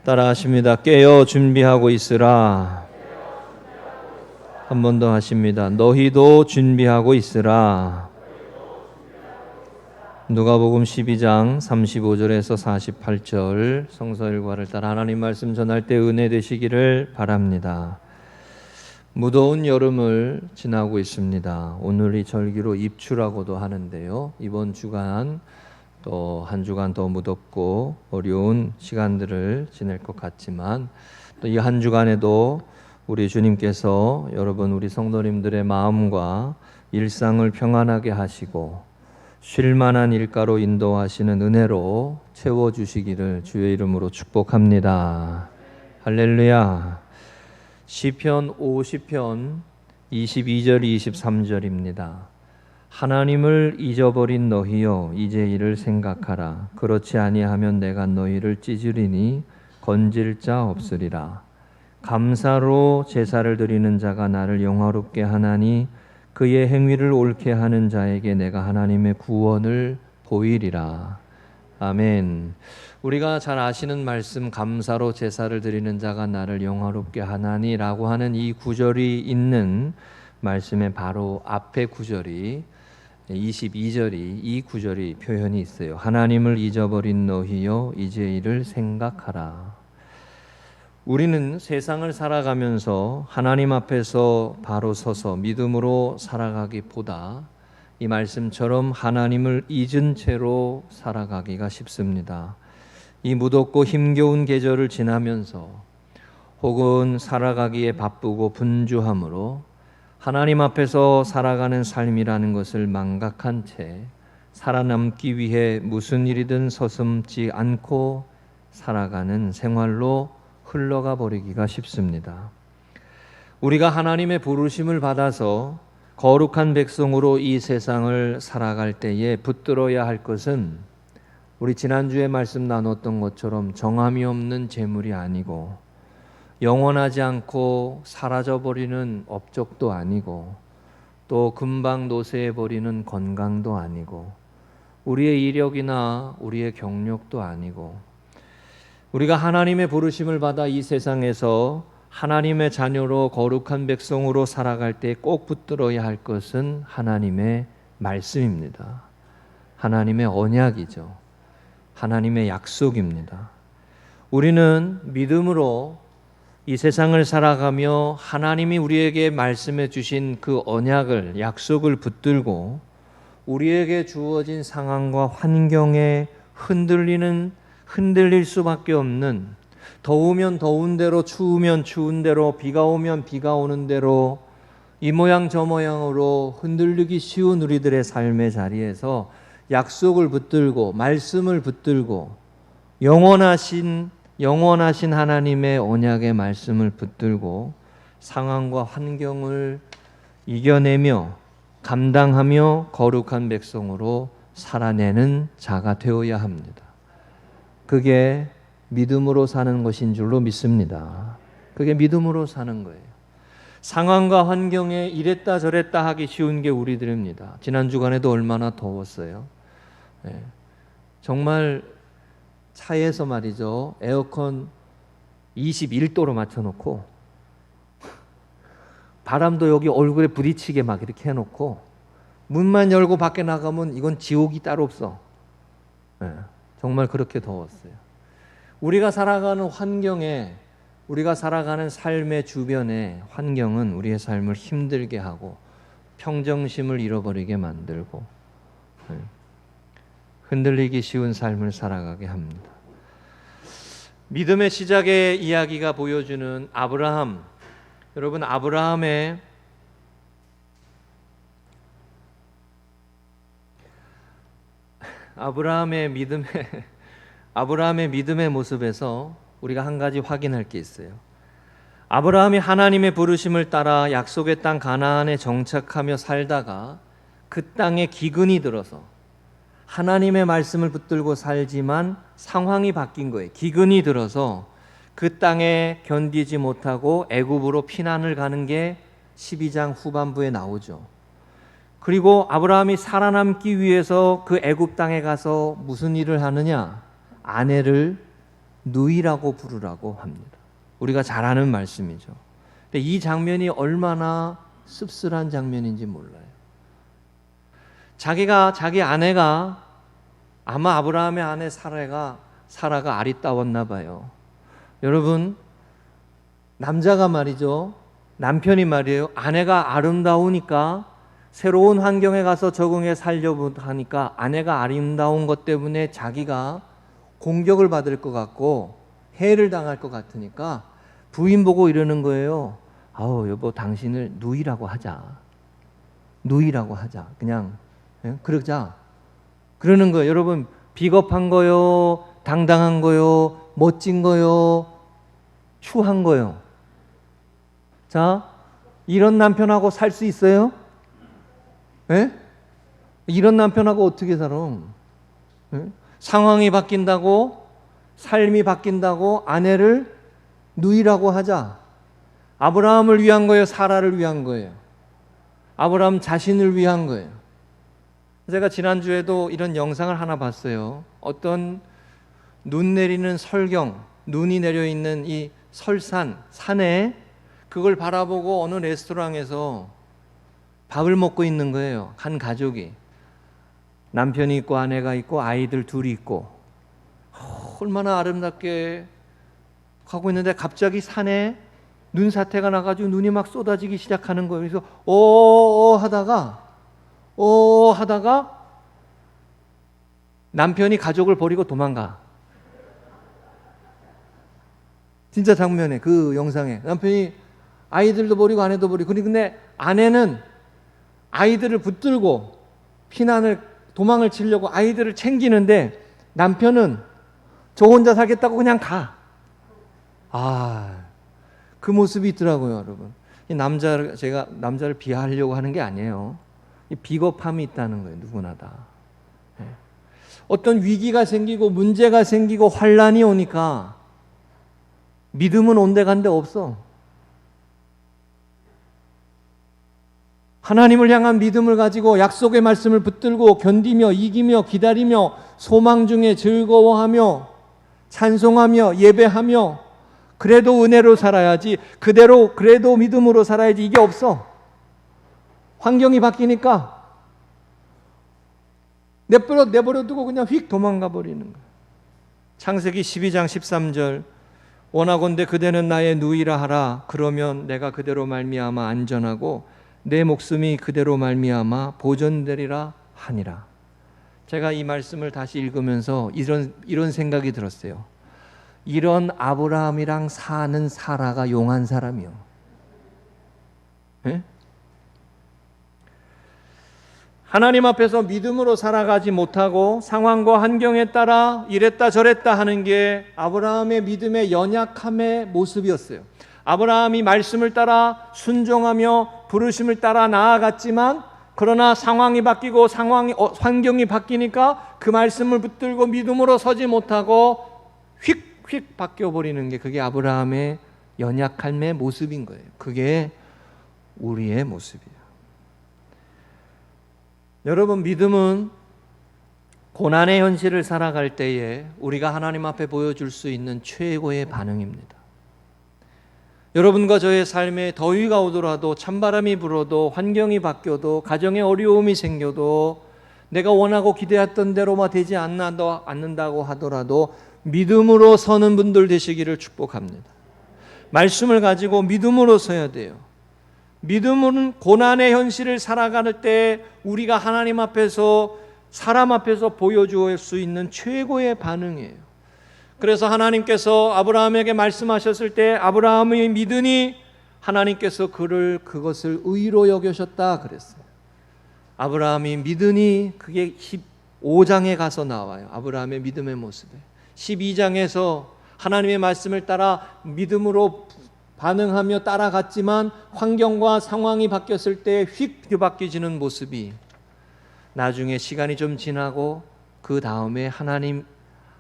따라하십니다. 깨어 준비하고 있으라. 한 번 더 하십니다. 너희도 준비하고 있으라. 누가복음 12장 35절에서 48절 성서 일과를 따라 하나님 말씀 전할 때 은혜 되시기를 바랍니다. 무더운 여름을 지나고 있습니다. 오늘이 절기로 입추라고도 하는데요. 이번 주간 또 한 주간 더 무덥고 어려운 시간들을 지낼 것 같지만 또 이 한 주간에도 우리 주님께서 여러분 우리 성도님들의 마음과 일상을 평안하게 하시고 쉴만한 일가로 인도하시는 은혜로 채워주시기를 주의 이름으로 축복합니다. 할렐루야. 시편 50편 22절 23절입니다. 하나님을 잊어버린 너희여 이제 이를 생각하라. 그렇지 아니하면 내가 너희를 찢으리니 건질 자 없으리라. 감사로 제사를 드리는 자가 나를 영화롭게 하나니 그의 행위를 옳게 하는 자에게 내가 하나님의 구원을 보이리라. 아멘. 우리가 잘 아시는 말씀 감사로 제사를 드리는 자가 나를 영화롭게 하나니라고 하는 이 구절이 있는 말씀의 바로 앞에 구절이 22절이 이 구절이 표현이 있어요. 하나님을 잊어버린 너희여 이제 이를 생각하라. 우리는 세상을 살아가면서 하나님 앞에서 바로 서서 믿음으로 살아가기보다 이 말씀처럼 하나님을 잊은 채로 살아가기가 쉽습니다. 이 무덥고 힘겨운 계절을 지나면서 혹은 살아가기에 바쁘고 분주함으로 하나님 앞에서 살아가는 삶이라는 것을 망각한 채 살아남기 위해 무슨 일이든 서슴지 않고 살아가는 생활로 흘러가 버리기가 쉽습니다. 우리가 하나님의 부르심을 받아서 거룩한 백성으로 이 세상을 살아갈 때에 붙들어야 할 것은 우리 지난주에 말씀 나눴던 것처럼 정함이 없는 재물이 아니고 영원하지 않고 사라져버리는 업적도 아니고 또 금방 노쇠해버리는 건강도 아니고 우리의 이력이나 우리의 경력도 아니고 우리가 하나님의 부르심을 받아 이 세상에서 하나님의 자녀로 거룩한 백성으로 살아갈 때 꼭 붙들어야 할 것은 하나님의 말씀입니다. 하나님의 언약이죠. 하나님의 약속입니다. 우리는 믿음으로 이 세상을 살아가며 하나님이 우리에게 말씀해 주신 그 언약을, 약속을 붙들고 우리에게 주어진 상황과 환경에 흔들릴 수밖에 없는, 더우면 더운 대로, 추우면 추운 대로, 비가 오면 비가 오는 대로 이 모양 저 모양으로 흔들리기 쉬운 우리들의 삶의 자리에서 약속을 붙들고 말씀을 붙들고 영원하신 하나님의 언약의 말씀을 붙들고 상황과 환경을 이겨내며 감당하며 거룩한 백성으로 살아내는 자가 되어야 합니다. 그게 믿음으로 사는 것인 줄로 믿습니다. 그게 믿음으로 사는 거예요. 상황과 환경에 이랬다 저랬다 하기 쉬운 게 우리들입니다. 지난 주간에도 얼마나 더웠어요. 네. 정말 차에서 말이죠. 에어컨 21도로 맞춰놓고 바람도 여기 얼굴에 부딪히게 막 이렇게 해놓고 문만 열고 밖에 나가면 이건 지옥이 따로 없어. 네. 정말 그렇게 더웠어요. 우리가 살아가는 환경에, 우리가 살아가는 삶의 주변의 환경은 우리의 삶을 힘들게 하고 평정심을 잃어버리게 만들고 흔들리기 쉬운 삶을 살아가게 합니다. 믿음의 시작의 이야기가 보여주는 아브라함, 여러분 아브라함의 믿음의 모습에서 우리가 한 가지 확인할 게 있어요. 아브라함이 하나님의 부르심을 따라 약속의 땅 가나안에 정착하며 살다가 그 땅에 기근이 들어서 하나님의 말씀을 붙들고 살지만 상황이 바뀐 거예요. 기근이 들어서 그 땅에 견디지 못하고 애굽으로 피난을 가는 게 12장 후반부에 나오죠. 그리고 아브라함이 살아남기 위해서 그 애굽 땅에 가서 무슨 일을 하느냐? 아내를 누이라고 부르라고 합니다. 우리가 잘 아는 말씀이죠. 근데 이 장면이 얼마나 씁쓸한 장면인지 몰라요. 자기 아내가 아마 아브라함의 아내 사라가 아리따웠나 봐요. 여러분, 남자가 말이죠. 남편이 말이에요. 아내가 아름다우니까 새로운 환경에 가서 적응해 살려고 하니까 아내가 아름다운 것 때문에 자기가 공격을 받을 것 같고 해를 당할 것 같으니까 부인 보고 이러는 거예요. 아우, 여보, 당신을 누이라고 하자. 누이라고 하자. 그냥 그러자. 그러는 거예요. 여러분, 비겁한 거요, 당당한 거요, 멋진 거요, 추한 거요. 자, 이런 남편하고 살 수 있어요? 예? 이런 남편하고 어떻게 살아? 예? 상황이 바뀐다고, 삶이 바뀐다고 아내를 누이라고 하자. 아브라함을 위한 거예요? 사라를 위한 거예요? 아브라함 자신을 위한 거예요. 제가 지난주에도 이런 영상을 하나 봤어요. 어떤 눈 내리는 설경, 눈이 내려있는 이 설산, 산에 그걸 바라보고 어느 레스토랑에서 밥을 먹고 있는 거예요. 한 가족이. 남편이 있고 아내가 있고 아이들 둘이 있고 얼마나 아름답게 가고 있는데 갑자기 산에 눈사태가 나가지고 눈이 막 쏟아지기 시작하는 거예요. 그래서 하다가 남편이 가족을 버리고 도망가. 진짜 장면에, 그 영상에 남편이 아이들도 버리고 아내도 버리고, 근데 아내는 아이들을 붙들고 도망을 치려고 아이들을 챙기는데 남편은 저 혼자 살겠다고 그냥 가. 그 모습이 있더라고요, 여러분. 제가 남자를 비하하려고 하는 게 아니에요. 이 비겁함이 있다는 거예요, 누구나 다. 어떤 위기가 생기고 문제가 생기고 환란이 오니까 믿음은 온데간데 없어. 하나님을 향한 믿음을 가지고 약속의 말씀을 붙들고 견디며 이기며 기다리며 소망 중에 즐거워하며 찬송하며 예배하며 그래도 은혜로 살아야지, 그래도 믿음으로 살아야지, 이게 없어. 환경이 바뀌니까 내버려 두고 그냥 휙 도망가 버리는 거야. 창세기 12장 13절, 원하건대 그대는 나의 누이라 하라. 그러면 내가 그대로 말미암아 안전하고 내 목숨이 그대로 말미암아 보존되리라 하니라. 제가 이 말씀을 다시 읽으면서 이런 생각이 들었어요. 이런 아브라함이랑 사는 사라가 용한 사람이요. 예? 하나님 앞에서 믿음으로 살아가지 못하고 상황과 환경에 따라 이랬다 저랬다 하는 게 아브라함의 믿음의 연약함의 모습이었어요. 아브라함이 말씀을 따라 순종하며 부르심을 따라 나아갔지만, 그러나 상황이 바뀌고 환경이 바뀌니까 그 말씀을 붙들고 믿음으로 서지 못하고 휙휙 바뀌어버리는 게, 그게 아브라함의 연약함의 모습인 거예요. 그게 우리의 모습이에요. 여러분, 믿음은 고난의 현실을 살아갈 때에 우리가 하나님 앞에 보여줄 수 있는 최고의 반응입니다. 여러분과 저의 삶에 더위가 오더라도, 찬바람이 불어도, 환경이 바뀌어도, 가정에 어려움이 생겨도, 내가 원하고 기대했던 대로만 되지 않는다고 하더라도 믿음으로 서는 분들 되시기를 축복합니다. 말씀을 가지고 믿음으로 서야 돼요. 믿음은 고난의 현실을 살아갈 때 우리가 하나님 앞에서, 사람 앞에서 보여줄 수 있는 최고의 반응이에요. 그래서 하나님께서 아브라함에게 말씀하셨을 때 아브라함이 믿으니 하나님께서 그것을 의로 여기셨다 그랬어요. 아브라함이 믿으니, 그게 15장에 가서 나와요. 아브라함의 믿음의 모습에. 12장에서 하나님의 말씀을 따라 믿음으로 반응하며 따라갔지만 환경과 상황이 바뀌었을 때 휙 뒤바뀌어지는 모습이, 나중에 시간이 좀 지나고 그 다음에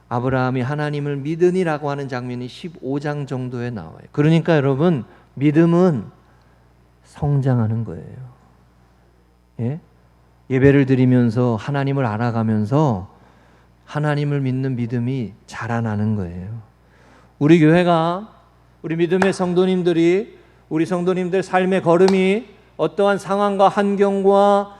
아브라함이 하나님을 믿으니라고 하는 장면이 15장 정도에 나와요. 그러니까 여러분, 믿음은 성장하는 거예요. 예? 예배를 드리면서 하나님을 알아가면서 하나님을 믿는 믿음이 자라나는 거예요. 우리 교회가, 우리 믿음의 성도님들이, 우리 성도님들 삶의 걸음이 어떠한 상황과 환경과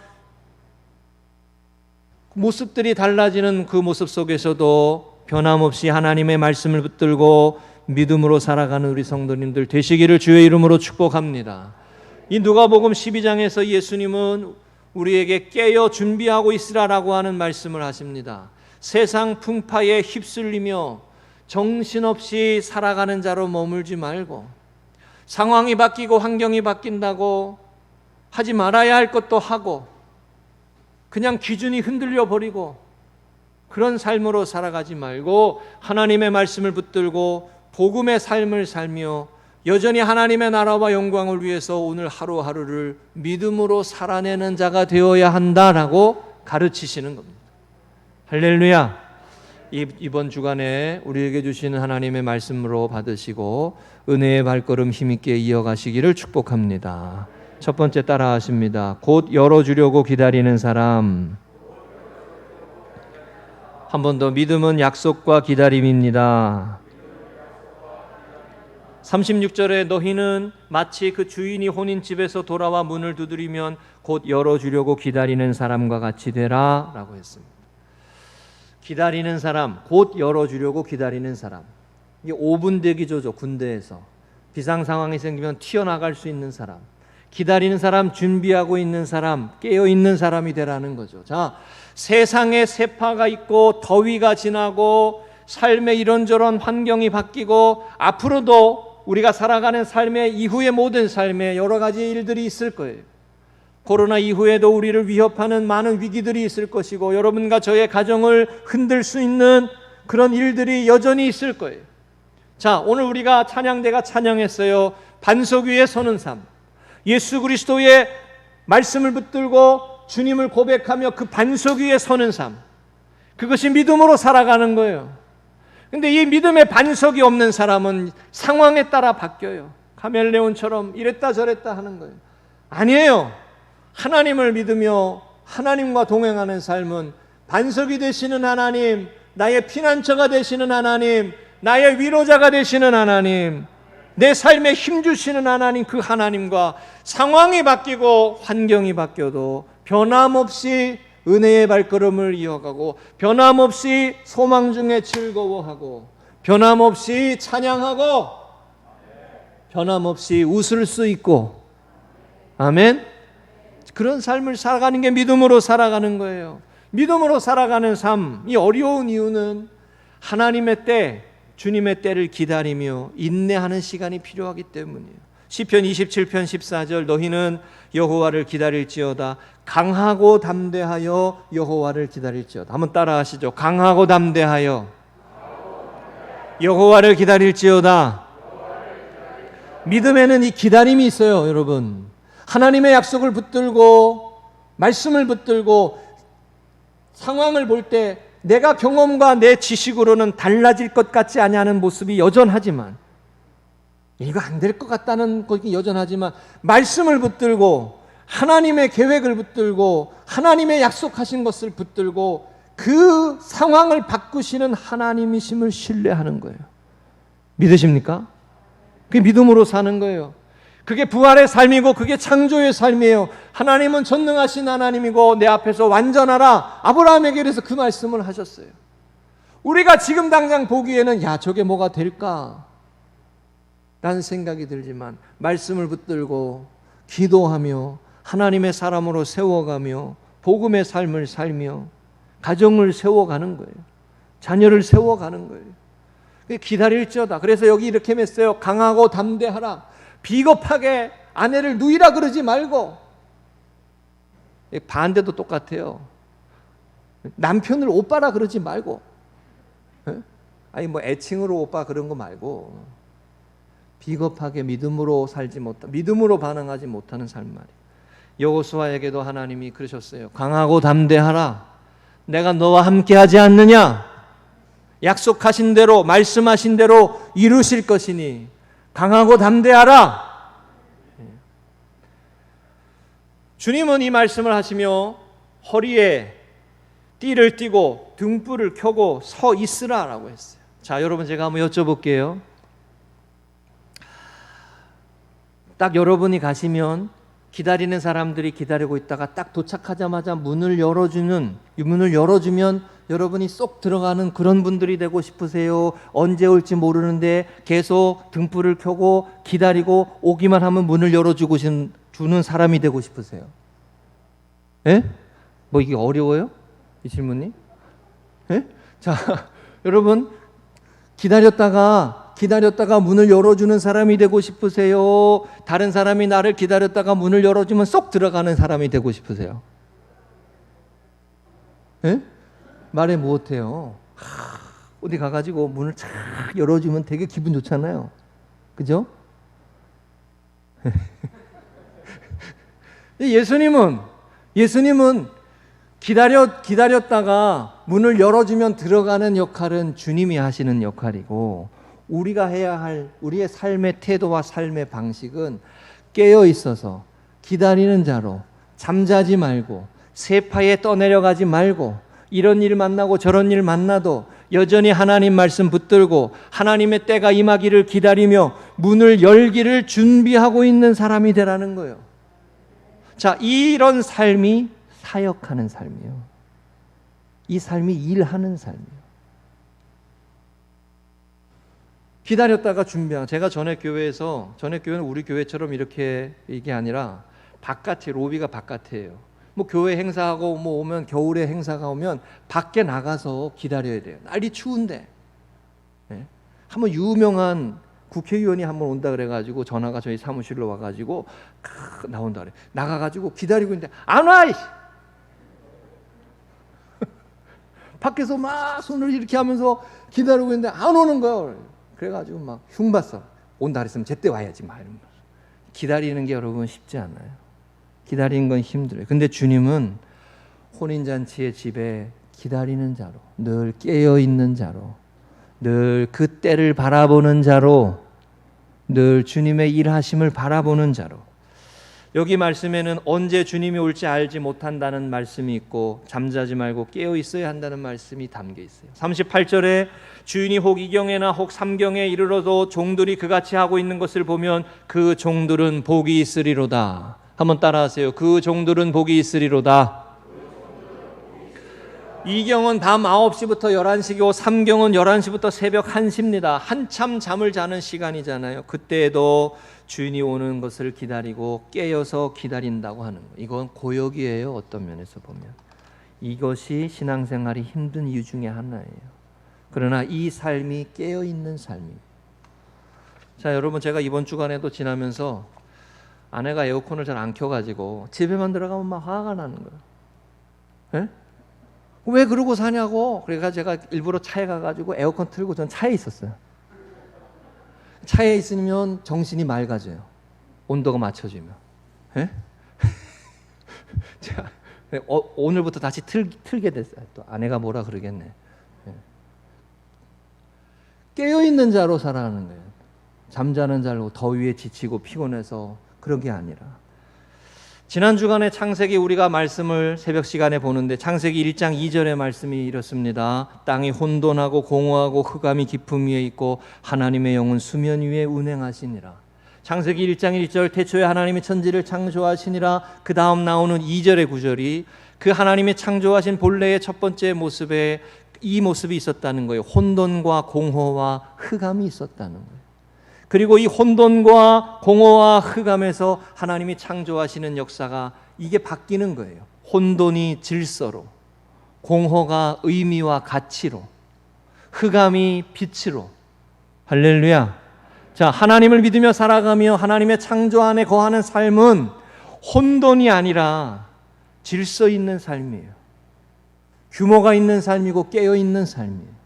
모습들이 달라지는 그 모습 속에서도 변함없이 하나님의 말씀을 붙들고 믿음으로 살아가는 우리 성도님들 되시기를 주의 이름으로 축복합니다. 이 누가복음 12장에서 예수님은 우리에게 깨어 준비하고 있으라라고 하는 말씀을 하십니다. 세상 풍파에 휩쓸리며 정신없이 살아가는 자로 머물지 말고, 상황이 바뀌고 환경이 바뀐다고 하지 말아야 할 것도 하고 그냥 기준이 흔들려 버리고 그런 삶으로 살아가지 말고 하나님의 말씀을 붙들고 복음의 삶을 살며 여전히 하나님의 나라와 영광을 위해서 오늘 하루하루를 믿음으로 살아내는 자가 되어야 한다라고 가르치시는 겁니다. 할렐루야. 이번 주간에 우리에게 주시는 하나님의 말씀으로 받으시고 은혜의 발걸음 힘있게 이어가시기를 축복합니다. 첫 번째 따라 하십니다. 곧 열어주려고 기다리는 사람. 한 번 더, 믿음은 약속과 기다림입니다. 36절에 너희는 마치 그 주인이 혼인집에서 돌아와 문을 두드리면 곧 열어주려고 기다리는 사람과 같이 되라 라고 했습니다. 기다리는 사람, 곧 열어주려고 기다리는 사람. 이게 5분 대기조죠. 군대에서 비상 상황이 생기면 튀어나갈 수 있는 사람, 기다리는 사람, 준비하고 있는 사람, 깨어있는 사람이 되라는 거죠. 자, 세상에 세파가 있고 더위가 지나고 삶의 이런저런 환경이 바뀌고 앞으로도 우리가 살아가는 삶의 이후의 모든 삶에 여러 가지 일들이 있을 거예요. 코로나 이후에도 우리를 위협하는 많은 위기들이 있을 것이고 여러분과 저의 가정을 흔들 수 있는 그런 일들이 여전히 있을 거예요. 자, 오늘 우리가 찬양대가 찬양했어요. 반석 위에 서는 삶. 예수 그리스도의 말씀을 붙들고 주님을 고백하며 그 반석 위에 서는 삶. 그것이 믿음으로 살아가는 거예요. 근데 이 믿음의 반석이 없는 사람은 상황에 따라 바뀌어요. 카멜레온처럼 이랬다 저랬다 하는 거예요. 아니에요. 하나님을 믿으며 하나님과 동행하는 삶은 반석이 되시는 하나님, 나의 피난처가 되시는 하나님, 나의 위로자가 되시는 하나님, 내 삶에 힘주시는 하나님, 그 하나님과 상황이 바뀌고 환경이 바뀌어도 변함없이 은혜의 발걸음을 이어가고 변함없이 소망 중에 즐거워하고 변함없이 찬양하고 변함없이 웃을 수 있고, 아멘. 그런 삶을 살아가는 게 믿음으로 살아가는 거예요. 믿음으로 살아가는 삶이 어려운 이유는 하나님의 때, 주님의 때를 기다리며 인내하는 시간이 필요하기 때문이에요. 시편 27편 14절 너희는 여호와를 기다릴지어다. 강하고 담대하여 여호와를 기다릴지어다. 한번 따라 하시죠. 강하고 담대하여 여호와를 기다릴지어다. 믿음에는 이 기다림이 있어요, 여러분. 하나님의 약속을 붙들고 말씀을 붙들고 상황을 볼 때 내가 경험과 내 지식으로는 달라질 것 같지 아니하는 모습이 여전하지만, 이거 안 될 것 같다는 것이 여전하지만 말씀을 붙들고 하나님의 계획을 붙들고 하나님의 약속하신 것을 붙들고 그 상황을 바꾸시는 하나님이심을 신뢰하는 거예요. 믿으십니까? 그게 믿음으로 사는 거예요. 그게 부활의 삶이고 그게 창조의 삶이에요. 하나님은 전능하신 하나님이고 내 앞에서 완전하라. 아브라함에게 그래서 그 말씀을 하셨어요. 우리가 지금 당장 보기에는 야, 저게 뭐가 될까? 라는 생각이 들지만 말씀을 붙들고 기도하며 하나님의 사람으로 세워가며 복음의 삶을 살며 가정을 세워가는 거예요. 자녀를 세워가는 거예요. 기다릴지어다. 그래서 여기 이렇게 맸어요. 강하고 담대하라. 비겁하게 아내를 누이라 그러지 말고. 반대도 똑같아요. 남편을 오빠라 그러지 말고. 아니 뭐 애칭으로 오빠 그런 거 말고 비겁하게 믿음으로 살지 못하, 믿음으로 반응하지 못하는 삶 말이에요. 여호수아에게도 하나님이 그러셨어요. 강하고 담대하라. 내가 너와 함께하지 않느냐? 약속하신 대로 말씀하신 대로 이루실 것이니 강하고 담대하라. 주님은 이 말씀을 하시며 허리에 띠를 띠고 등불을 켜고 서 있으라라고 했어요. 자, 여러분 제가 한번 여쭤볼게요. 딱 여러분이 가시면 기다리는 사람들이 기다리고 있다가 딱 도착하자마자 문을 열어주면 여러분이 쏙 들어가는 그런 분들이 되고 싶으세요? 언제 올지 모르는데 계속 등불을 켜고 기다리고 오기만 하면 문을 열어주고 주는 사람이 되고 싶으세요? 예? 뭐 이게 어려워요? 이 질문이? 예? 자, 여러분 기다렸다가 문을 열어주는 사람이 되고 싶으세요? 다른 사람이 나를 기다렸다가 문을 열어주면 쏙 들어가는 사람이 되고 싶으세요? 예? 말해 못해요. 어디 가가지고 문을 쫙 열어주면 되게 기분 좋잖아요. 그죠? 예수님은 기다렸다가 문을 열어주면 들어가는 역할은 주님이 하시는 역할이고, 우리가 해야 할 우리의 삶의 태도와 삶의 방식은 깨어 있어서 기다리는 자로, 잠자지 말고 세파에 떠내려가지 말고, 이런 일 만나고 저런 일 만나도 여전히 하나님 말씀 붙들고 하나님의 때가 임하기를 기다리며 문을 열기를 준비하고 있는 사람이 되라는 거예요. 자, 이런 삶이 사역하는 삶이에요. 이 삶이 일하는 삶이에요. 기다렸다가 준비하는. 제가 전에 교회는 우리 교회처럼 이렇게 이게 아니라 바깥에, 로비가 바깥이에요. 뭐 교회 행사하고 뭐 오면, 겨울에 행사가 오면 밖에 나가서 기다려야 돼요. 날이 추운데. 네? 한번 유명한 국회의원이 한번 온다 그래가지고 전화가 저희 사무실로 와가지고 나온다 그래. 나가가지고 기다리고 있는데 안 와! 밖에서 막 손을 이렇게 하면서 기다리고 있는데 안 오는 거야. 그래가지고 막 흉봤어. 온다 그랬으면 제때 와야지. 막 이런 거. 기다리는 게 여러분 쉽지 않아요. 기다리는 건 힘들어요. 근데 주님은 혼인잔치의 집에 기다리는 자로, 늘 깨어있는 자로, 늘 그 때를 바라보는 자로, 늘 주님의 일하심을 바라보는 자로. 여기 말씀에는 언제 주님이 올지 알지 못한다는 말씀이 있고, 잠자지 말고 깨어 있어야 한다는 말씀이 담겨 있어요. 38절에 주인이 혹 2경에나 혹 3경에 이르러도 종들이 그같이 하고 있는 것을 보면 그 종들은 복이 있으리로다. 한번 따라하세요. 그 종들은 복이 있으리로다. 2경은 밤 9시부터 11시고 3경은 11시부터 새벽 1시입니다. 한참 잠을 자는 시간이잖아요. 그때에도 주인이 오는 것을 기다리고 깨어서 기다린다고 하는 거예요. 이건 고역이에요. 어떤 면에서 보면. 이것이 신앙생활이 힘든 이유 중에 하나예요. 그러나 이 삶이 깨어있는 삶입니다. 자, 여러분, 제가 이번 주간에도 지나면서 아내가 에어컨을 잘 안 켜가지고 집에만 들어가면 막 화가 나는 거예요. 예? 왜 그러고 사냐고. 그래서 제가 일부러 차에 가가지고 에어컨 틀고 전 차에 있었어요. 차에 있으면 정신이 맑아져요. 온도가 맞춰지면. 예? 자, 오늘부터 다시 틀게 됐어요. 또 아내가 뭐라 그러겠네. 예. 깨어있는 자로 살아가는 거예요. 잠자는 자로 더위에 지치고 피곤해서 그런 게 아니라. 지난 주간에 창세기 우리가 말씀을 새벽 시간에 보는데 창세기 1장 2절의 말씀이 이렇습니다. 땅이 혼돈하고 공허하고 흑암이 깊음 위에 있고 하나님의 영은 수면 위에 운행하시니라. 창세기 1장 1절 태초에 하나님이 천지를 창조하시니라. 그 다음 나오는 2절의 구절이 그 하나님이 창조하신 본래의 첫 번째 모습에 이 모습이 있었다는 거예요. 혼돈과 공허와 흑암이 있었다는 거예요. 그리고 이 혼돈과 공허와 흑암에서 하나님이 창조하시는 역사가 이게 바뀌는 거예요. 혼돈이 질서로, 공허가 의미와 가치로, 흑암이 빛으로. 할렐루야. 자, 하나님을 믿으며 살아가며 하나님의 창조 안에 거하는 삶은 혼돈이 아니라 질서 있는 삶이에요. 규모가 있는 삶이고 깨어있는 삶이에요.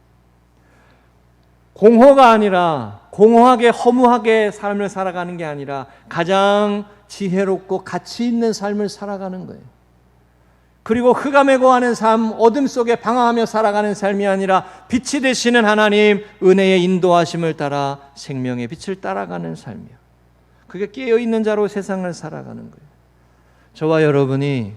공허가 아니라 공허하게 허무하게 삶을 살아가는 게 아니라 가장 지혜롭고 가치 있는 삶을 살아가는 거예요. 그리고 흑암에 거하는 삶, 어둠 속에 방황하며 살아가는 삶이 아니라 빛이 되시는 하나님 은혜의 인도하심을 따라 생명의 빛을 따라가는 삶이에요. 그게 깨어있는 자로 세상을 살아가는 거예요. 저와 여러분이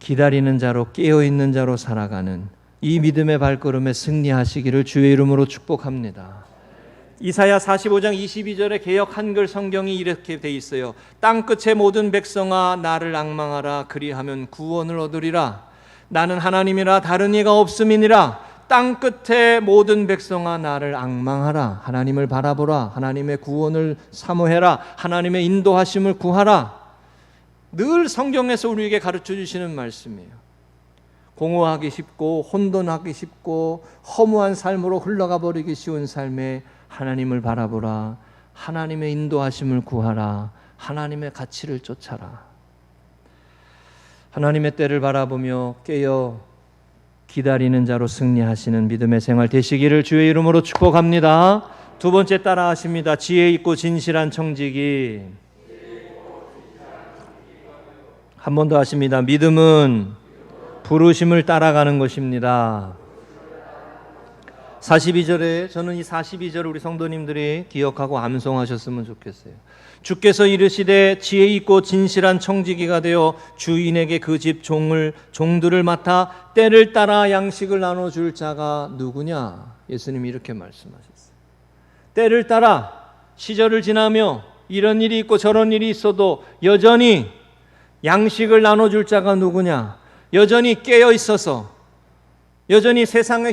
기다리는 자로 깨어있는 자로 살아가는 이 믿음의 발걸음에 승리하시기를 주의 이름으로 축복합니다. 이사야 45장 22절에 개역 한글 성경이 이렇게 돼 있어요. 땅 끝의 모든 백성아 나를 앙망하라. 그리하면 구원을 얻으리라. 나는 하나님이라 다른 이가 없음이니라. 땅 끝의 모든 백성아 나를 앙망하라. 하나님을 바라보라. 하나님의 구원을 사모해라. 하나님의 인도하심을 구하라. 늘 성경에서 우리에게 가르쳐 주시는 말씀이에요. 공허하기 쉽고 혼돈하기 쉽고 허무한 삶으로 흘러가 버리기 쉬운 삶에 하나님을 바라보라. 하나님의 인도하심을 구하라. 하나님의 가치를 쫓아라. 하나님의 때를 바라보며 깨어 기다리는 자로 승리하시는 믿음의 생활 되시기를 주의 이름으로 축복합니다. 두 번째 따라 하십니다. 지혜 있고 진실한 청지기. 한 번 더 하십니다. 믿음은 부르심을 따라가는 것입니다. 42절에 저는 이 42절을 우리 성도님들이 기억하고 암송하셨으면 좋겠어요. 주께서 이르시되 지혜 있고 진실한 청지기가 되어 주인에게 그 집 종들을 맡아 때를 따라 양식을 나눠줄 자가 누구냐? 예수님이 이렇게 말씀하셨어요. 때를 따라 시절을 지나며 이런 일이 있고 저런 일이 있어도 여전히 양식을 나눠줄 자가 누구냐? 여전히 깨어 있어서 여전히 세상의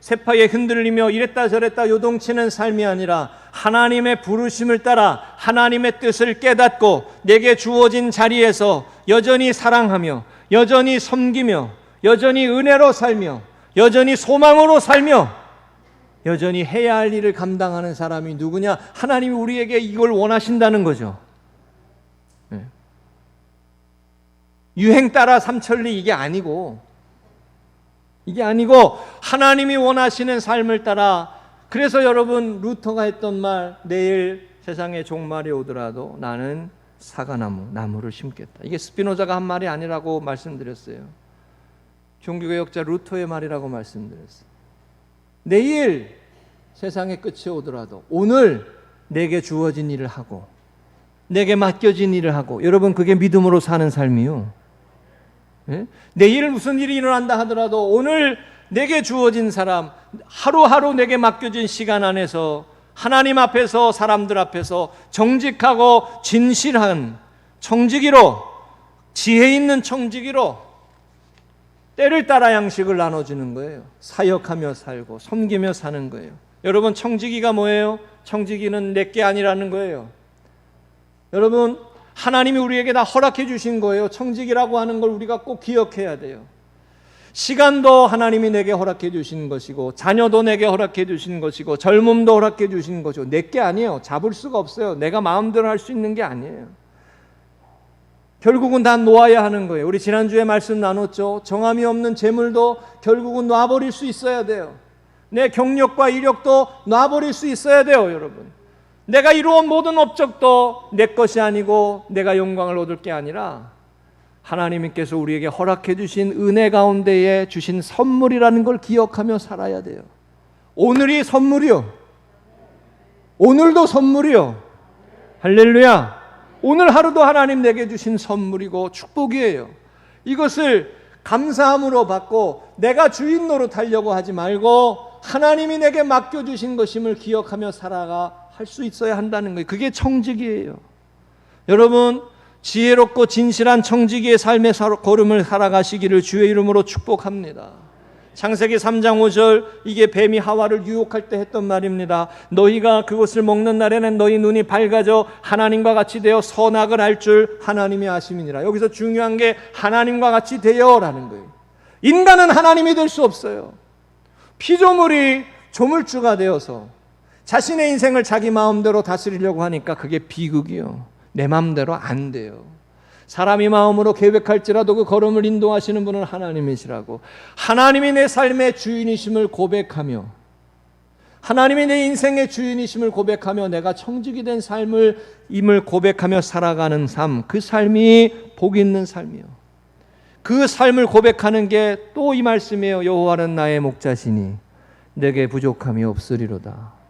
세파에 흔들리며 이랬다 저랬다 요동치는 삶이 아니라 하나님의 부르심을 따라 하나님의 뜻을 깨닫고 내게 주어진 자리에서 여전히 사랑하며 여전히 섬기며 여전히 은혜로 살며 여전히 소망으로 살며 여전히 해야 할 일을 감당하는 사람이 누구냐? 하나님이 우리에게 이걸 원하신다는 거죠. 네. 유행 따라 삼천리 이게 아니고 하나님이 원하시는 삶을 따라. 그래서 여러분 루터가 했던 말, 내일 세상에 종말이 오더라도 나는 나무를 심겠다. 이게 스피노자가 한 말이 아니라고 말씀드렸어요. 종교개혁자 루터의 말이라고 말씀드렸어요. 내일 세상의 끝이 오더라도 오늘 내게 주어진 일을 하고 내게 맡겨진 일을 하고, 여러분 그게 믿음으로 사는 삶이요. 예? 내일 무슨 일이 일어난다 하더라도 오늘 내게 주어진 사람, 하루하루 내게 맡겨진 시간 안에서 하나님 앞에서 사람들 앞에서 정직하고 진실한 청지기로, 지혜 있는 청지기로 때를 따라 양식을 나눠주는 거예요. 사역하며 살고 섬기며 사는 거예요. 여러분 청지기가 뭐예요? 청지기는 내게 아니라는 거예요. 여러분 하나님이 우리에게 다 허락해 주신 거예요. 청지기라고 하는 걸 우리가 꼭 기억해야 돼요. 시간도 하나님이 내게 허락해 주신 것이고, 자녀도 내게 허락해 주신 것이고, 젊음도 허락해 주신 것이고, 내게 아니에요. 잡을 수가 없어요. 내가 마음대로 할 수 있는 게 아니에요. 결국은 다 놓아야 하는 거예요. 우리 지난주에 말씀 나눴죠. 정함이 없는 재물도 결국은 놔버릴 수 있어야 돼요. 내 경력과 이력도 놔버릴 수 있어야 돼요, 여러분. 내가 이루어온 모든 업적도 내 것이 아니고 내가 영광을 얻을 게 아니라 하나님께서 우리에게 허락해 주신 은혜 가운데에 주신 선물이라는 걸 기억하며 살아야 돼요. 오늘이 선물이요. 오늘도 선물이요. 할렐루야. 오늘 하루도 하나님 내게 주신 선물이고 축복이에요. 이것을 감사함으로 받고 내가 주인 노릇하려고 하지 말고 하나님이 내게 맡겨주신 것임을 기억하며 살아가 할 수 있어야 한다는 거예요. 그게 청지기예요. 여러분 지혜롭고 진실한 청지기의 삶의 걸음을 살아가시기를 주의 이름으로 축복합니다. 창세기 3장 5절, 이게 뱀이 하와를 유혹할 때 했던 말입니다. 너희가 그것을 먹는 날에는 너희 눈이 밝아져 하나님과 같이 되어 선악을 알 줄 하나님이 아심이니라. 여기서 중요한 게 하나님과 같이 되어라는 거예요. 인간은 하나님이 될 수 없어요. 피조물이 조물주가 되어서 자신의 인생을 자기 마음대로 다스리려고 하니까 그게 비극이요. 내 마음대로 안 돼요. 사람이 마음으로 계획할지라도 그 걸음을 인도하시는 분은 하나님이시라고. 하나님이 내 삶의 주인이심을 고백하며, 하나님이 내 인생의 주인이심을 고백하며 내가 청지기 된 삶임을 고백하며 살아가는 삶, 그 삶이 복 있는 삶이요. 그 삶을 고백하는 게 또 이 말씀이에요. 여호와는 나의 목자시니 내게 부족함이 없으리로다.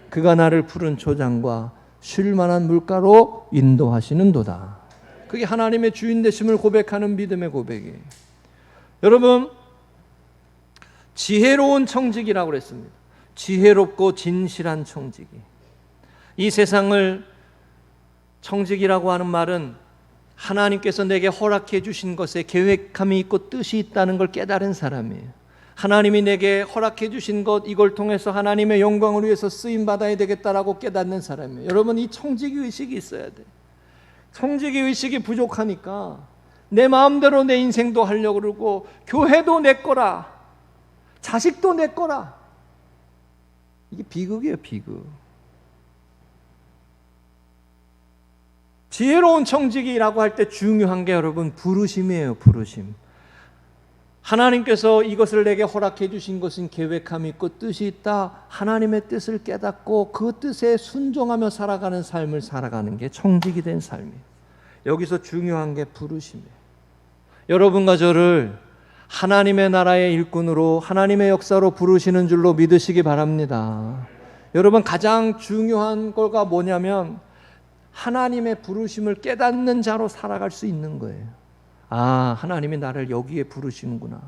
그가 나를 푸른 초장과 쉴만한 물가로 인도하시는도다. 그게 하나님의 주인 되심을 고백하는 믿음의 고백이에요. 여러분 지혜로운 청지기라고 그랬습니다. 지혜롭고 진실한 청지기. 이 세상을 청지기라고 하는 말은 하나님께서 내게 허락해 주신 것에 계획함이 있고 뜻이 있다는 걸 깨달은 사람이에요. 하나님이 내게 허락해 주신 것, 이걸 통해서 하나님의 영광을 위해서 쓰임 받아야 되겠다라고 깨닫는 사람이에요. 여러분, 이 청지기 의식이 있어야 돼. 청지기 의식이 부족하니까 내 마음대로 내 인생도 하려고 그러고, 교회도 내 거라, 자식도 내 거라. 이게 비극이에요, 비극. 지혜로운 청지기라고 할 때 중요한 게 여러분 부르심이에요. 부르심. 하나님께서 이것을 내게 허락해 주신 것은 계획함이 있고 뜻이 있다. 하나님의 뜻을 깨닫고 그 뜻에 순종하며 살아가는 삶을 살아가는 게 청지기 된 삶이에요. 여기서 중요한 게 부르심이에요. 여러분과 저를 하나님의 나라의 일꾼으로, 하나님의 역사로 부르시는 줄로 믿으시기 바랍니다. 여러분, 가장 중요한 거가 뭐냐면 하나님의 부르심을 깨닫는 자로 살아갈 수 있는 거예요. 아, 하나님이 나를 여기에 부르시는구나.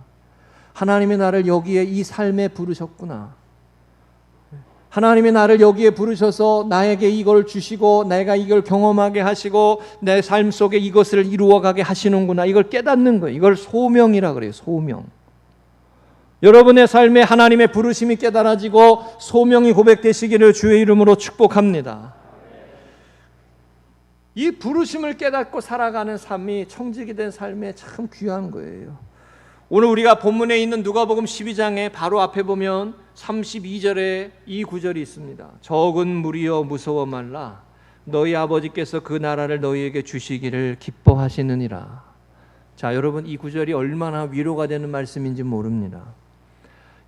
하나님이 나를 여기에 이 삶에 부르셨구나. 하나님이 나를 여기에 부르셔서 나에게 이걸 주시고 내가 이걸 경험하게 하시고 내 삶 속에 이것을 이루어가게 하시는구나. 이걸 깨닫는 거예요. 이걸 소명이라 그래요. 소명. 여러분의 삶에 하나님의 부르심이 깨달아지고 소명이 고백되시기를 주의 이름으로 축복합니다. 이 부르심을 깨닫고 살아가는 삶이 청지기 된 삶에 참 귀한 거예요. 오늘 우리가 본문에 있는 누가복음 12장에 바로 앞에 보면 32절에 이 구절이 있습니다. 적은 무리여 무서워 말라. 너희 아버지께서 그 나라를 너희에게 주시기를 기뻐하시느니라. 자, 여러분, 이 구절이 얼마나 위로가 되는 말씀인지 모릅니다.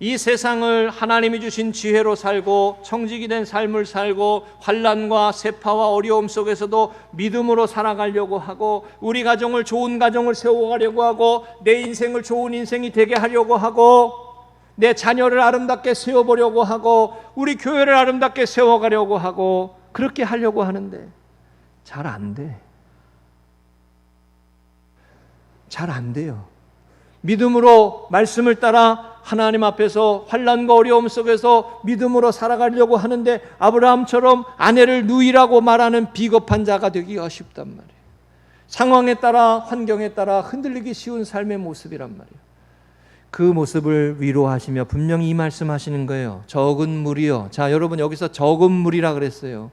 이 세상을 하나님이 주신 지혜로 살고 청지기 된 삶을 살고 환난과 세파와 어려움 속에서도 믿음으로 살아가려고 하고, 우리 가정을 좋은 가정을 세워가려고 하고, 내 인생을 좋은 인생이 되게 하려고 하고, 내 자녀를 아름답게 세워보려고 하고, 우리 교회를 아름답게 세워가려고 하고, 그렇게 하려고 하는데 잘 안 돼. 잘 안 돼요. 믿음으로 말씀을 따라 하나님 앞에서 환난과 어려움 속에서 믿음으로 살아가려고 하는데 아브라함처럼 아내를 누이라고 말하는 비겁한 자가 되기가 쉽단 말이에요. 상황에 따라, 환경에 따라 흔들리기 쉬운 삶의 모습이란 말이에요. 그 모습을 위로하시며 분명히 이 말씀하시는 거예요. 적은 무리요. 자, 여러분, 여기서 적은 무리라 그랬어요.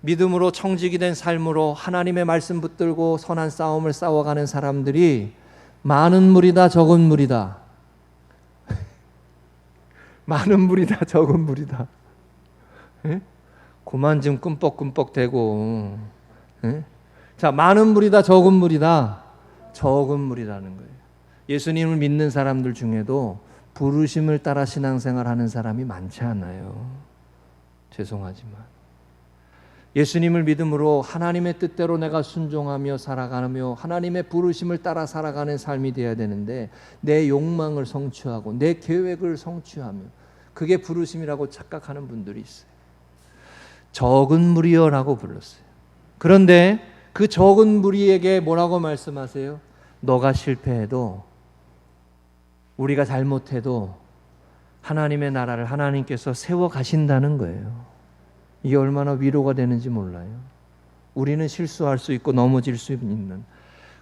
믿음으로 청지기 된 삶으로 하나님의 말씀 붙들고 선한 싸움을 싸워가는 사람들이 많은 무리다, 적은 무리다. 많은 무리다, 적은 무리다. 예? 그만 좀 끔뻑끔뻑 대고. 예? 자, 많은 무리다, 적은 무리다. 적은 무리라는 거예요. 예수님을 믿는 사람들 중에도 부르심을 따라 신앙생활 하는 사람이 많지 않아요. 죄송하지만. 예수님을 믿음으로 하나님의 뜻대로 내가 순종하며 살아가며 하나님의 부르심을 따라 살아가는 삶이 되어야 되는데, 내 욕망을 성취하고 내 계획을 성취하며 그게 부르심이라고 착각하는 분들이 있어요. 적은 무리여라고 불렀어요. 그런데 그 적은 무리에게 뭐라고 말씀하세요? 너가 실패해도, 우리가 잘못해도 하나님의 나라를 하나님께서 세워 가신다는 거예요. 이게 얼마나 위로가 되는지 몰라요. 우리는 실수할 수 있고 넘어질 수 있는,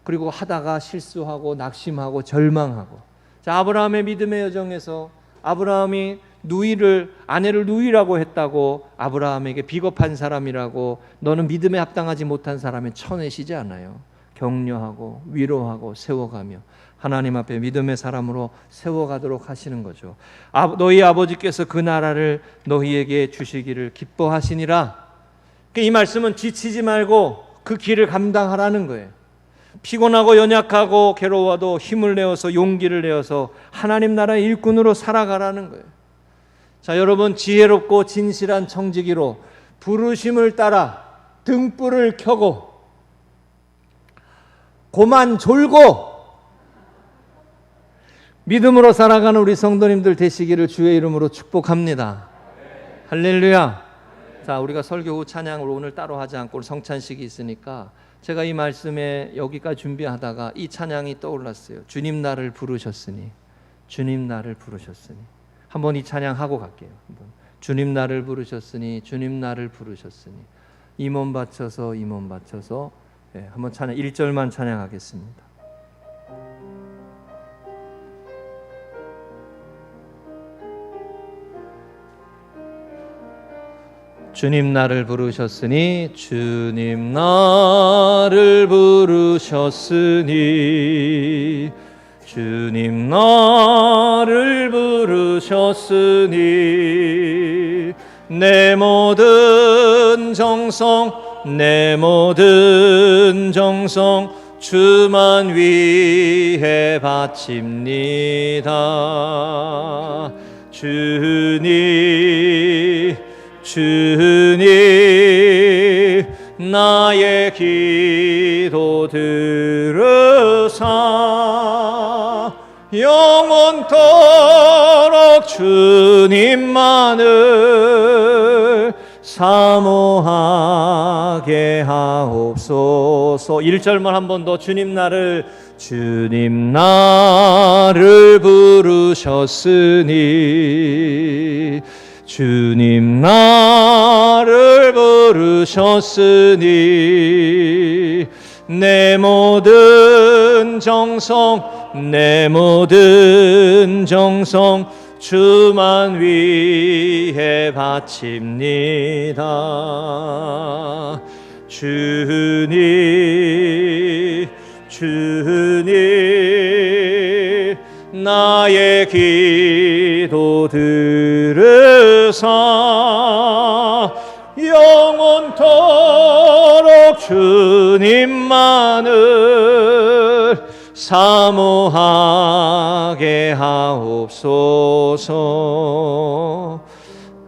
그리고 하다가 실수하고 낙심하고 절망하고. 자, 아브라함의 믿음의 여정에서 아브라함이 아내를 누이라고 했다고 아브라함에게 비겁한 사람이라고, 너는 믿음에 합당하지 못한 사람이 쳐내시지 않아요. 격려하고 위로하고 세워가며 하나님 앞에 믿음의 사람으로 세워가도록 하시는 거죠. 너희 아버지께서 그 나라를 너희에게 주시기를 기뻐하시니라. 이 말씀은 지치지 말고 그 길을 감당하라는 거예요. 피곤하고 연약하고 괴로워도 힘을 내어서 용기를 내어서 하나님 나라의 일꾼으로 살아가라는 거예요. 자, 여러분, 지혜롭고 진실한 청지기로 부르심을 따라 등불을 켜고 고만 졸고 믿음으로 살아가는 우리 성도님들 되시기를 주의 이름으로 축복합니다. 할렐루야. 자, 우리가 설교 후 찬양을 오늘 따로 하지 않고 성찬식이 있으니까 제가 이 말씀에 여기까지 준비하다가 이 찬양이 떠올랐어요. 주님 나를 부르셨으니, 주님 나를 부르셨으니. 한번 이 찬양 하고 갈게요. 한번. 주님 나를 부르셨으니 주님 나를 부르셨으니 이 몸 바쳐서 이 몸 바쳐서 한번 찬양 1절만 찬양하겠습니다. 주님 나를 부르셨으니 주님 나를 부르셨으니 주님 나를 부르셨으니 내 모든 정성 내 모든 정성 주만 위해 바칩니다. 주님 나의 기도 들으사 영원토록 주님만을 사모하게 하옵소서. 1절만 한 번 더. 주님 나를 부르셨으니 주님 나를 부르셨으니 내 모든 정성 내 모든 정성 주만 위해 바칩니다. 주님 나의 기도 들으사 영원토록 주님만을 사모하게 하옵소서.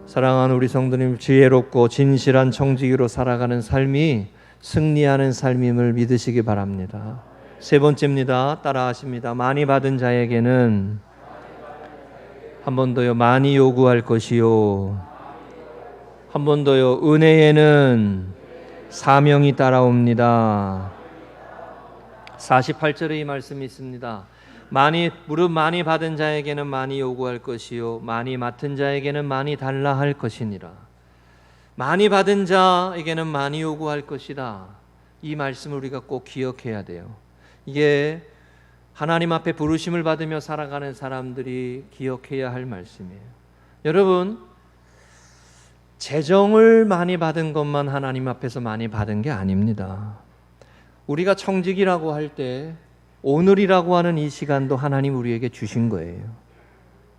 사랑하는 우리 성도님, 지혜롭고 진실한 청지기로 살아가는 삶이 승리하는 삶임을 믿으시기 바랍니다. 세 번째입니다. 따라하십니다. 많이 받은 자에게는 한 번 더요. 많이 요구할 것이요. 한 번 더요. 은혜에는 사명이 따라옵니다. 48절에 이 말씀이 있습니다. 무릇 많이 받은 자에게는 많이 요구할 것이요 많이 맡은 자에게는 많이 달라 할 것이니라. 많이 받은 자에게는 많이 요구할 것이다. 이 말씀을 우리가 꼭 기억해야 돼요. 이게 하나님 앞에 부르심을 받으며 살아가는 사람들이 기억해야 할 말씀이에요. 여러분, 재정을 많이 받은 것만 하나님 앞에서 많이 받은 게 아닙니다. 우리가 청직이라고 할 때 오늘이라고 하는 이 시간도 하나님 우리에게 주신 거예요.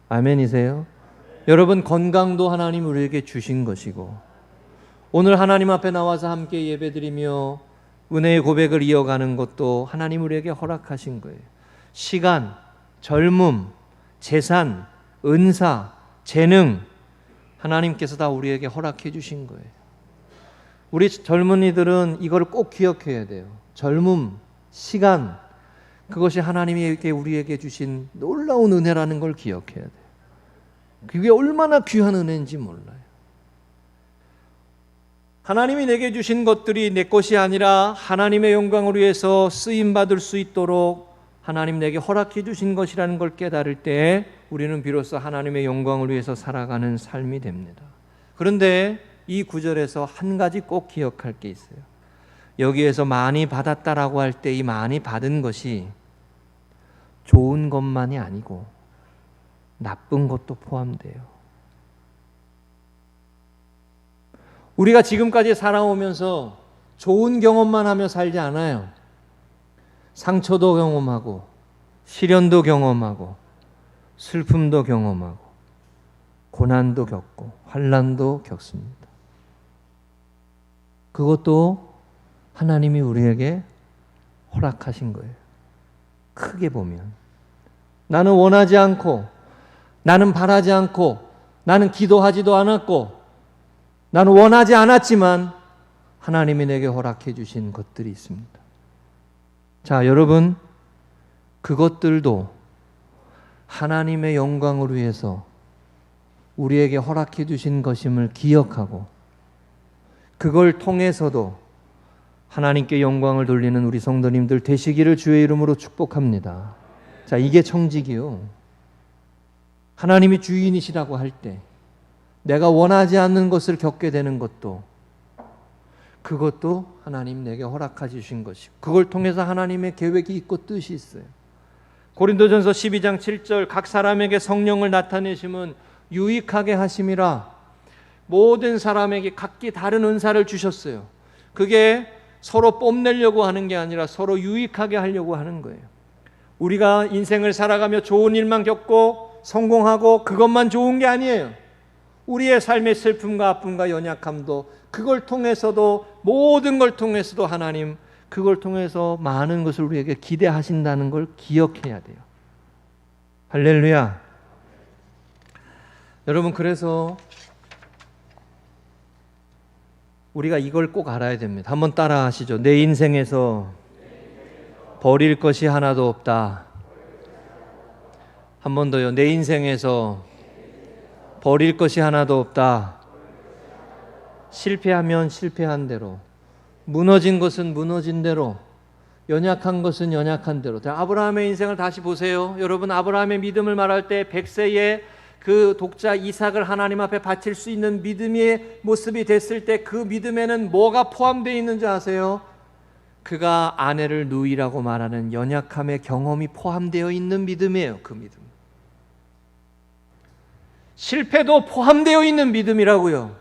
아멘이세요? 여러분, 건강도 하나님 우리에게 주신 것이고, 오늘 하나님 앞에 나와서 함께 예배드리며 은혜의 고백을 이어가는 것도 하나님 우리에게 허락하신 거예요. 시간, 젊음, 재산, 은사, 재능, 하나님께서 다 우리에게 허락해 주신 거예요. 우리 젊은이들은 이걸 꼭 기억해야 돼요. 젊음, 시간, 그것이 하나님이 우리에게 주신 놀라운 은혜라는 걸 기억해야 돼요. 그게 얼마나 귀한 은혜인지 몰라요. 하나님이 내게 주신 것들이 내 것이 아니라 하나님의 영광을 위해서 쓰임받을 수 있도록 하나님 내게 허락해 주신 것이라는 걸 깨달을 때 우리는 비로소 하나님의 영광을 위해서 살아가는 삶이 됩니다. 그런데 이 구절에서 한 가지 꼭 기억할 게 있어요. 여기에서 많이 받았다라고 할 때 이 많이 받은 것이 좋은 것만이 아니고 나쁜 것도 포함돼요. 우리가 지금까지 살아오면서 좋은 경험만 하며 살지 않아요. 상처도 경험하고 시련도 경험하고 슬픔도 경험하고 고난도 겪고 환난도 겪습니다. 그것도 하나님이 우리에게 허락하신 거예요. 크게 보면 나는 원하지 않고 나는 바라지 않고 나는 기도하지도 않았고 나는 원하지 않았지만 하나님이 내게 허락해 주신 것들이 있습니다. 자, 여러분, 그것들도 하나님의 영광을 위해서 우리에게 허락해 주신 것임을 기억하고 그걸 통해서도 하나님께 영광을 돌리는 우리 성도님들 되시기를 주의 이름으로 축복합니다. 자, 이게 청직이요. 하나님이 주인이시라고 할 때 내가 원하지 않는 것을 겪게 되는 것도 그것도 하나님 내게 허락해 주신 것이고 그걸 통해서 하나님의 계획이 있고 뜻이 있어요. 고린도전서 12장 7절 각 사람에게 성령을 나타내심은 유익하게 하심이라. 모든 사람에게 각기 다른 은사를 주셨어요. 그게 서로 뽐내려고 하는 게 아니라 서로 유익하게 하려고 하는 거예요. 우리가 인생을 살아가며 좋은 일만 겪고 성공하고 그것만 좋은 게 아니에요. 우리의 삶의 슬픔과 아픔과 연약함도 그걸 통해서도 모든 걸 통해서도 하나님 그걸 통해서 많은 것을 우리에게 기대하신다는 걸 기억해야 돼요. 할렐루야. 여러분 그래서 우리가 이걸 꼭 알아야 됩니다. 한번 따라 하시죠. 내 인생에서 버릴 것이 하나도 없다. 한 번 더요. 내 인생에서 버릴 것이 하나도 없다. 실패하면 실패한 대로, 무너진 것은 무너진 대로, 연약한 것은 연약한 대로. 아브라함의 인생을 다시 보세요. 여러분 아브라함의 믿음을 말할 때 100세에 그 독자 이삭을 하나님 앞에 바칠 수 있는 믿음의 모습이 됐을 때 그 믿음에는 뭐가 포함되어 있는지 아세요? 그가 아내를 누이라고 말하는 연약함의 경험이 포함되어 있는 믿음이에요. 그 믿음. 실패도 포함되어 있는 믿음이라고요.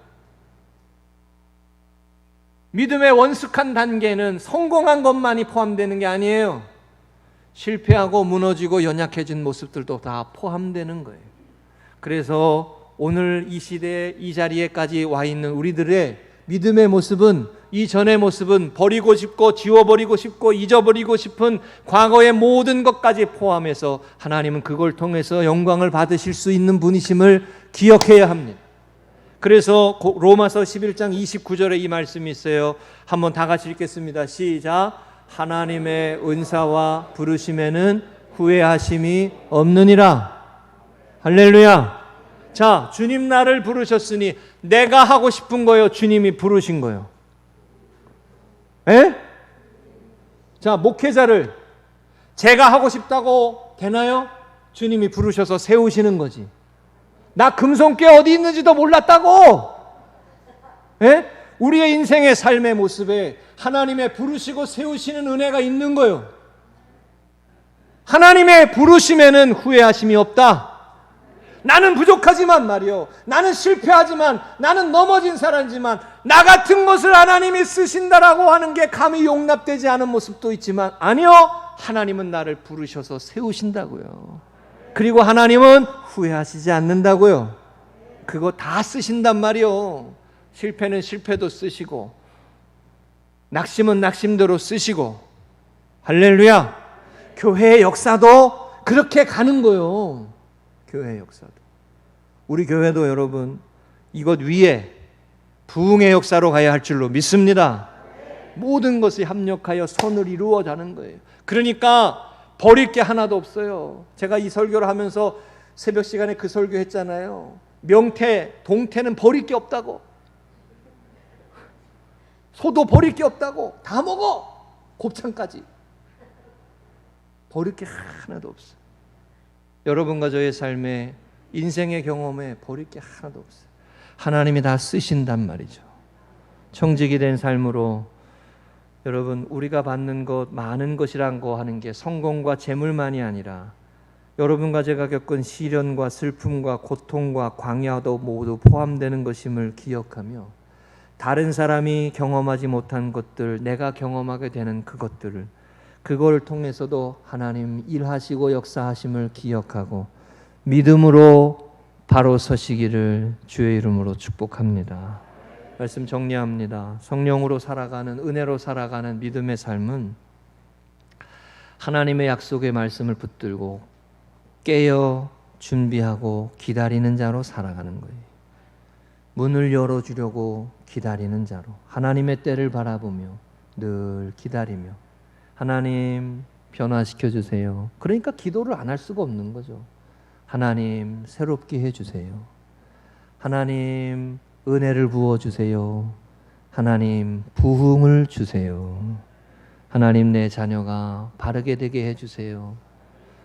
믿음의 원숙한 단계는 성공한 것만이 포함되는 게 아니에요. 실패하고 무너지고 연약해진 모습들도 다 포함되는 거예요. 그래서 오늘 이 시대에 이 자리에까지 와 있는 우리들의 믿음의 모습은 이전의 모습은 버리고 싶고 지워버리고 싶고 잊어버리고 싶은 과거의 모든 것까지 포함해서 하나님은 그걸 통해서 영광을 받으실 수 있는 분이심을 기억해야 합니다. 그래서 로마서 11장 29절에 이 말씀이 있어요. 한번 다 같이 읽겠습니다. 시작. 하나님의 은사와 부르심에는 후회하심이 없느니라. 할렐루야. 자, 주님 나를 부르셨으니 내가 하고 싶은 거예요? 주님이 부르신 거예요? 에? 자, 목회자를 제가 하고 싶다고 되나요? 주님이 부르셔서 세우시는 거지. 나 금손께 어디 있는지도 몰랐다고. 에? 우리의 인생의 삶의 모습에 하나님의 부르시고 세우시는 은혜가 있는 거예요. 하나님의 부르심에는 후회하심이 없다. 나는 부족하지만 말이요, 나는 실패하지만, 나는 넘어진 사람이지만 나 같은 것을 하나님이 쓰신다라고 하는 게 감히 용납되지 않은 모습도 있지만 아니요, 하나님은 나를 부르셔서 세우신다고요. 그리고 하나님은 후회하시지 않는다고요. 그거 다 쓰신단 말이요. 실패는 실패도 쓰시고 낙심은 낙심대로 쓰시고. 할렐루야. 교회의 역사도 그렇게 가는 거예요. 교회의 역사도. 우리 교회도 여러분 이것 위에 부흥의 역사로 가야 할 줄로 믿습니다. 모든 것이 합력하여 선을 이루어가는 거예요. 그러니까 버릴 게 하나도 없어요. 제가 이 설교를 하면서 새벽 시간에 그 설교 했잖아요. 명태, 동태는 버릴 게 없다고. 소도 버릴 게 없다고. 다 먹어. 곱창까지. 버릴 게 하나도 없어요. 여러분과 저의 삶에, 인생의 경험에 버릴 게 하나도 없어요. 하나님이 다 쓰신단 말이죠. 청직이 된 삶으로 여러분 우리가 받는 것, 많은 것이란 거 하는 게 성공과 재물만이 아니라 여러분과 제가 겪은 시련과 슬픔과 고통과 광야도 모두 포함되는 것임을 기억하며 다른 사람이 경험하지 못한 것들, 내가 경험하게 되는 그것들을, 그걸 통해서도 하나님 일하시고 역사하심을 기억하고 믿음으로 바로 서시기를 주의 이름으로 축복합니다. 말씀 정리합니다. 성령으로 살아가는, 은혜로 살아가는 믿음의 삶은 하나님의 약속의 말씀을 붙들고 깨어 준비하고 기다리는 자로 살아가는 거예요. 문을 열어주려고 기다리는 자로, 하나님의 때를 바라보며 늘 기다리며, 하나님 변화시켜 주세요. 그러니까 기도를 안 할 수가 없는 거죠. 하나님 새롭게 해주세요. 하나님 은혜를 부어주세요. 하나님 부흥을 주세요. 하나님 내 자녀가 바르게 되게 해주세요.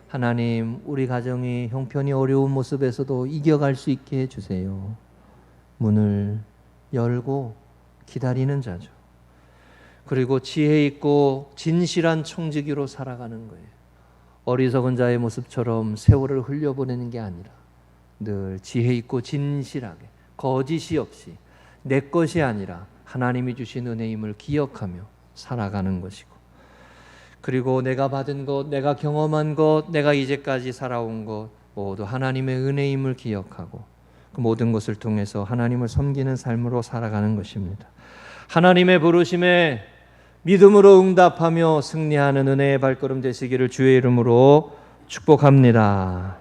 하나님 우리 가정이 형편이 어려운 모습에서도 이겨갈 수 있게 해주세요. 문을 열고 기다리는 자죠. 그리고 지혜 있고 진실한 청지기로 살아가는 거예요. 어리석은 자의 모습처럼 세월을 흘려보내는 게 아니라 늘 지혜 있고 진실하게 거짓이 없이 내 것이 아니라 하나님이 주신 은혜임을 기억하며 살아가는 것이고, 그리고 내가 받은 것, 내가 경험한 것, 내가 이제까지 살아온 것 모두 하나님의 은혜임을 기억하고 그 모든 것을 통해서 하나님을 섬기는 삶으로 살아가는 것입니다. 하나님의 부르심에 믿음으로 응답하며 승리하는 은혜의 발걸음 되시기를 주의 이름으로 축복합니다.